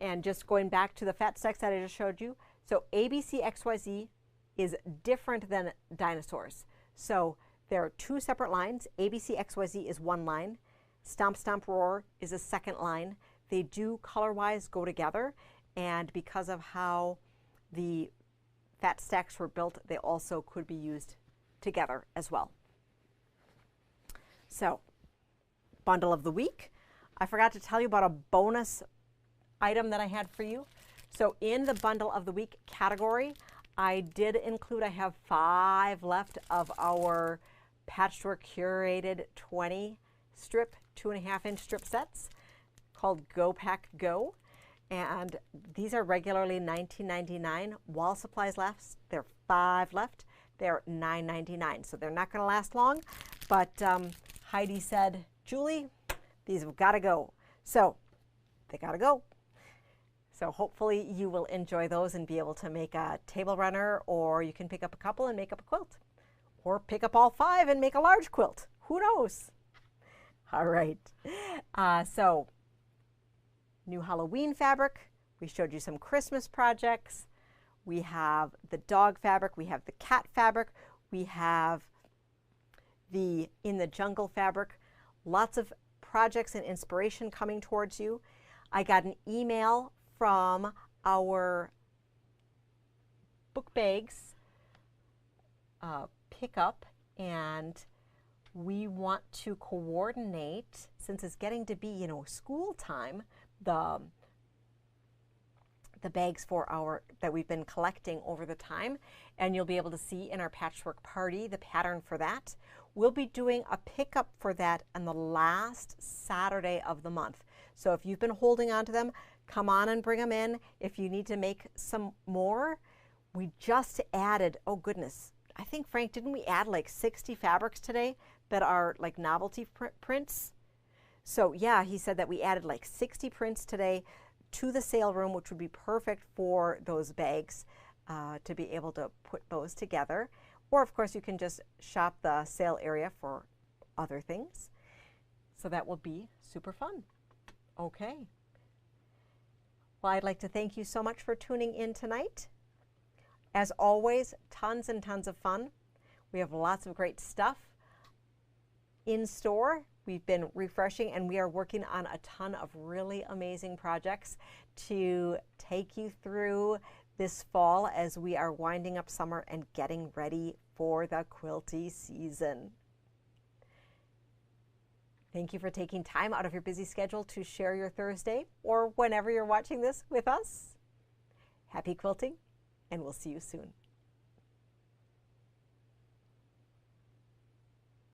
And just going back to the fat stacks that I just showed you. So ABC XYZ is different than dinosaurs. So there are two separate lines. ABC XYZ is one line. Stomp Stomp Roar is a second line. They do color-wise go together, and because of how the fat stacks were built, they also could be used together as well. So, bundle of the week. I forgot to tell you about a bonus item that I had for you. So in the bundle of the week category, I did include, I have 5 left of our Patchwork Curated 20 strip, 2.5-inch strip sets called Go Pack Go. And these are regularly $19.99. While supplies last, there are 5 left. They're $9.99. So they're not going to last long. But Heidi said, Julie, these have got to go. So they got to go. So hopefully you will enjoy those and be able to make a table runner, or you can pick up a couple and make up a quilt, or pick up all 5 and make a large quilt. Who knows? All right. So new Halloween fabric. We showed you some Christmas projects. We have the dog fabric. We have the cat fabric. We have the In the Jungle fabric. Lots of projects and inspiration coming towards you. I got an email from our book bags pickup, and we want to coordinate, since it's getting to be, you know, school time, the bags for our that we've been collecting over the time, and you'll be able to see in our patchwork party the pattern for that. We'll be doing a pickup for that on the last Saturday of the month. So if you've been holding on to them, come on and bring them in. If you need to make some more, we just added, oh goodness, I think, Frank, didn't we add like 60 fabrics today that are like novelty prints? So yeah, he said that we added like 60 prints today to the sale room, which would be perfect for those bags to be able to put those together. Or of course you can just shop the sale area for other things. So that will be super fun. Okay. Well, I'd like to thank you so much for tuning in tonight. As always, tons and tons of fun. We have lots of great stuff. in store. We've been refreshing, and we are working on a ton of really amazing projects to take you through this fall as we are winding up summer and getting ready for the quilty season. Thank you for taking time out of your busy schedule to share your Thursday or whenever you're watching this with us. Happy quilting, and we'll see you soon.